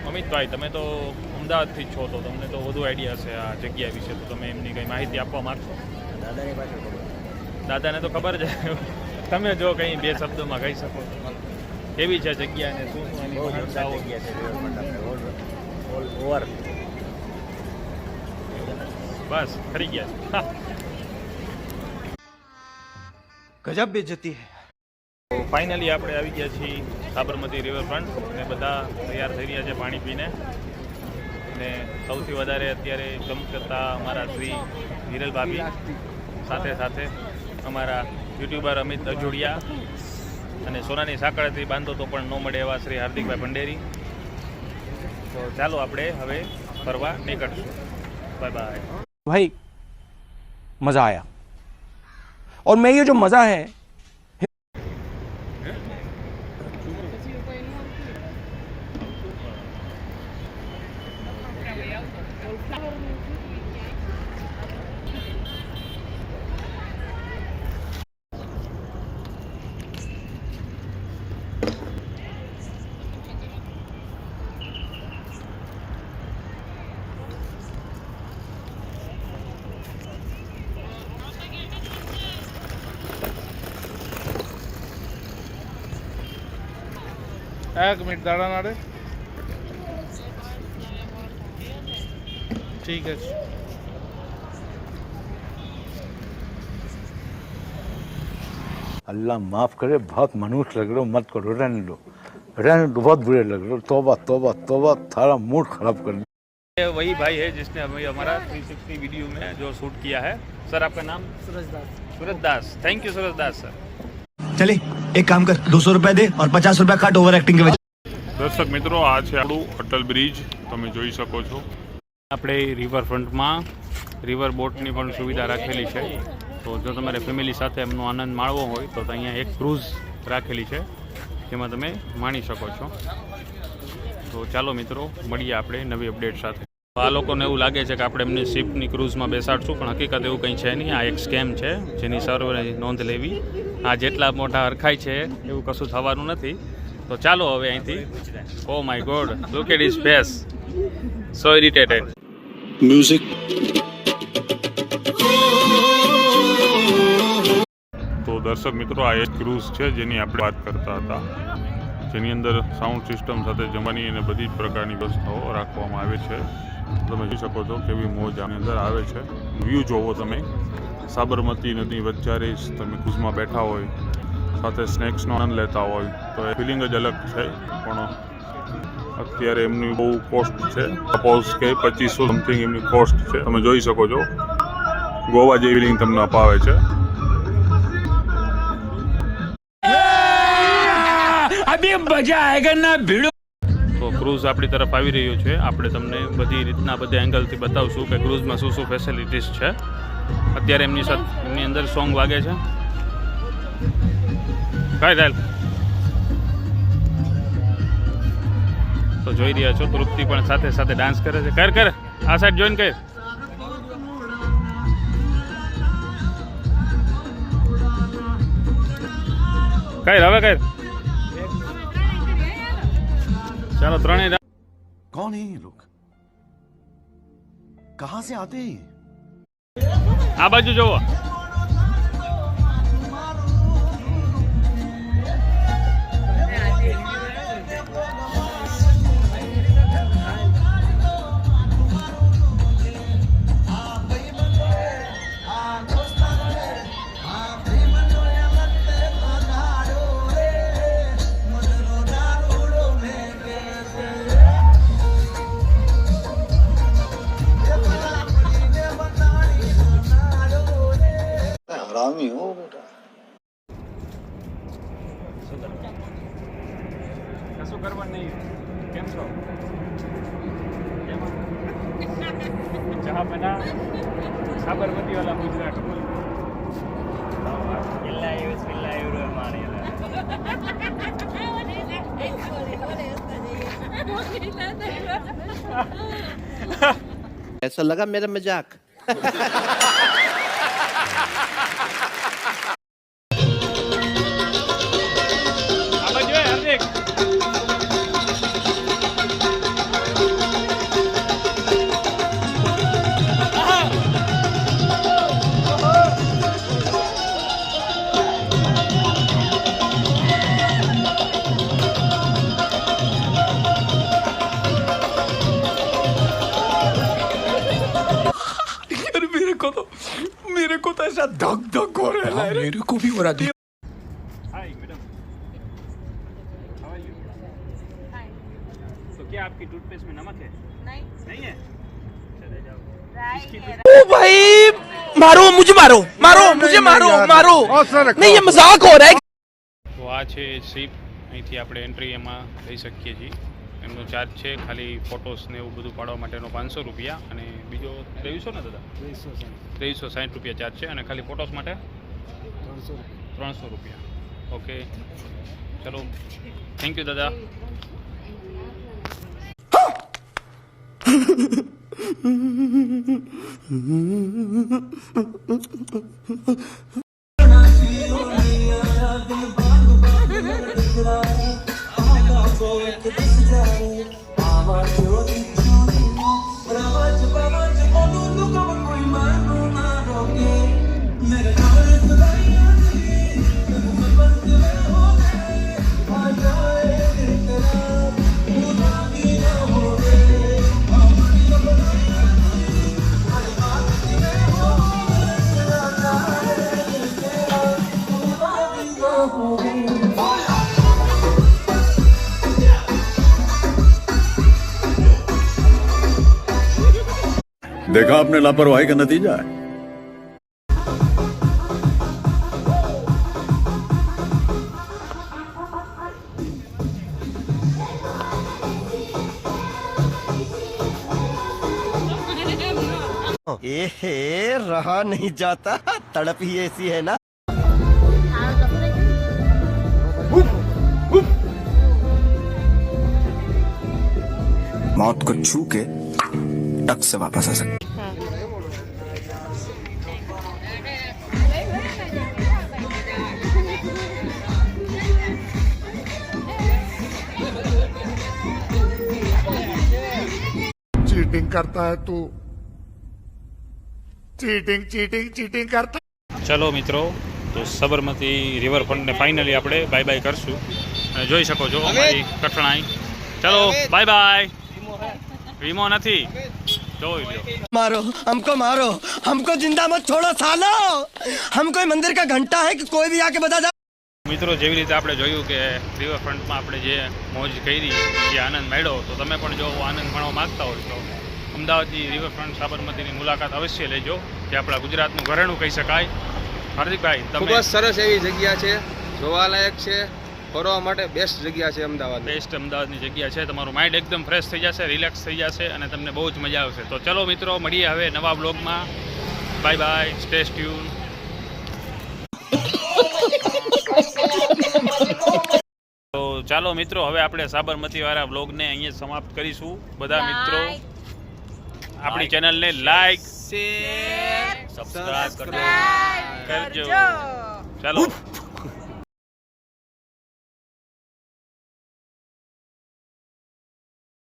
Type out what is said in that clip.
અમિતભાઈ, તમે તો અમદાવાદથી જ છો, તો તમને તો વધુ આઈડિયા હશે આ જગ્યા વિશે, તો તમે એમની કંઈ માહિતી આપવા માગશો? દાદાની પાસે ખબર. દાદાને તો ખબર છે. તમે જો કંઈ બે શબ્દોમાં કહી શકો કેવી છે જગ્યા અને શું શું એની વિશેષતાઓ? જગ્યા છે રિવરફ્રન્ટ આપણે ઓલ ઓવર. બસ ખરી ગયા છે. ગજબ બેઇજ્જતી હે. તો ફાઇનલી આપણે આવી ગયા છીએ સાબરમતી રિવરફ્રન્ટ અને બધા તૈયાર થઈ રહ્યા છે પાણી પીને. અને સૌથી વધારે અત્યારે ચમકતા અમારા શ્રી હિરલ ભાભી, સાથે સાથે અમારા યુટ્યુબર અમિત અજોડિયા અને સોનાની સાંકળેથી બાંધો તો પણ ન મળે એવા શ્રી હાર્દિકભાઈ ભંડેરી. તો ચાલો આપણે હવે ફરવા નીકળશું. Bye bye. भाई मजा आया और मैं ये जो मजा है एक मिनट दाड़ा नाड़े ठीक है। अल्लाह माफ़ करे, बहुत मनुष्य लग रहे हो, मत करो, रहने दो, बहुत बुरे लग रहे हो। तौबा तौबा तौबा, थारा मूड खराब कर ये वही भाई है जिसने हमें हमारा 360 वीडियो में जो शूट किया है. सर आपका नाम? Suraj Das. Suraj Das, thank you Suraj Das sir. चले एक काम कर, 200 रुपया दे और 50 रुपया काट ओवर एक्टिंग के वजह। દર્શક મિત્રો, આ છે આપણું અટલ બ્રિજ, તમે જોઈ શકો છો. આપણે રિવરફ્રન્ટમાં રિવર બોટની પણ સુવિધા રાખેલી છે. તો જો તમારે ફેમિલી સાથે એમનો આનંદ માણવો હોય તો અહીંયા એક ક્રૂઝ રાખેલી છે જેમાં તમે માણી શકો છો. તો ચાલો મિત્રો, મળીએ આપણે નવી અપડેટ સાથે. આ લોકોને એવું લાગે છે કે આપણે એમની શિપની ક્રૂઝમાં બેસાડશું, પણ હકીકત એવું કંઈ છે નહીં. આ એક સ્કેમ છે જેની સર્વે નોંધ લેવી. આ જેટલા મોટા હરખાય છે એવું કશું થવાનું નથી. તો ચાલો હવે અહીંથી. Oh my god, look at his face, so irritated. Music. તો દર્શક મિત્રો, આ એક ક્રૂઝ છે જેની આપણે વાત કરતા હતા, જેની અંદર સાઉન્ડ સિસ્ટમ સાથે જમવાની અને બધી જ પ્રકારની વ્યવસ્થાઓ રાખવામાં આવે છે. તમે જોઈ શકો છો કેવી મોજ આની અંદર આવે છે. વ્યૂ જોવો તમે, સાબરમતી નદી વચ્ચે તમે ક્રૂઝમાં બેઠા હોય, સાથે સ્નેક્સનો આનંદ લેતા હોય તો એ ફિલિંગ જ અલગ છે. પણ અત્યારે એમની બહુ કોસ્ટ છે, સપોઝ કે 2500 સમથિંગ એમની કોસ્ટ છે. તમે જોઈ શકો છો ગોવા જેવી ફિલિંગ તમને અપાવે છે. अभी मजा आएगा ना भिड़ो. તો ક્રૂઝ આપણી તરફ આવી રહ્યું છે. આપણે તમને બધી રીતના બધા એંગલથી બતાવશું કે ક્રૂઝમાં શું શું ફેસિલિટીઝ છે. અત્યારે એમની અંદર સોંગ વાગે છે. કઈ ચાલ તો જોઈ રહ્યા છો, તૃપ્તિ પણ સાથે સાથે ડાન્સ કરે છે. કર કર, આ સાઈડ જોઈન કર. કર હવે કર. ચાલો ત્રણેય. कौन है ये लोग, कहाँ से आते हैं? આ બાજુ જોવો. हरामी हो बेटा. કશું કરવાનું નહીં. કેમ છો? ચા બના સાબરમતી વાળા ગુજરાત. ऐसा लगा मेरा मजाक. धक धक हो रहा है मेरे को भी हो रहा है hi madam, how are you? तो क्या आपकी टूथपेस्ट में नमक है? नहीं है? चले जाओ। ओ भाई मारो मुझे, मारो मारो मुझे, मारो मारो, नहीं ये मजाक हो रहा है। તો આ છે શિપ, અહીંથી આપણે એન્ટ્રી એમાં લઈ શકીએ છીએ. એમનો ચાર્જ છે ખાલી ફોટોસ ને એવું બધું પાડવા માટેનો 500 રૂપિયા, અને બીજો 2300 ને દાદા? 2360 રૂપિયા ચાર્જ છે, અને ખાલી ફોટોસ માટે 300 રૂપિયા. ઓકે ચલો, થેન્ક યુ દાદા. देखा आपने लापरवाही का नतीजा है. रहा नहीं जाता, तड़प ही ऐसी है ना। मौत को छू के टक से वापस आ सकते. चीटिंग करता है तू, चीटिंग चीटिंग चीटिंग करता. ચલો મિત્રો, તો સાબરમતી રિવરફ્રન્ટને ફાઇનલી આપણે બાય બાય કરશું, અને જોઈ શકો છો અમારી કઠણાઈ. ચલો બાય બાય. વીમો નથી, જોઈ લો. मारो हमको जिंदा मत छोड़ो सालो, हम कोई मंदिर का घंटा है कि कोई भी आके बता दे। મિત્રો, જેવી રીતે આપણે જોયું કે રિવરફ્રન્ટમાં આપણે જે મોજ કરી, જે આનંદ મળ્યો, તો તમે પણ જો આનંદ માણવા માગતા હોય તો અમદાવાદની રિવરફ્રન્ટ સાબરમતીની મુલાકાત અવશ્ય લેજો, જે આપણા ગુજરાતનું ઘરેણું કહી શકાય. હાર્દિકભાઈ, ખૂબ જ સરસ એવી જગ્યા છે, જોવાલાયક છે, ફરવા માટે બેસ્ટ જગ્યા છે અમદાવાદ. બેસ્ટ અમદાવાદની જગ્યા છે. તમારું માઇન્ડ એકદમ ફ્રેશ થઈ જશે, રિલેક્સ થઈ જશે, અને તમને બહુ જ મજા આવશે. તો ચલો મિત્રો, મળીએ હવે નવા બ્લોગમાં. Bye bye, stay tune. તો ચાલો મિત્રો, હવે આપણે સાબરમતી વાળા બ્લોગને અહીંયા સમાપ્ત કરીશું. બધા મિત્રો આપણી ચેનલને લાઈક, શેર, સબસ્ક્રાઇબ કરજો. ચાલો.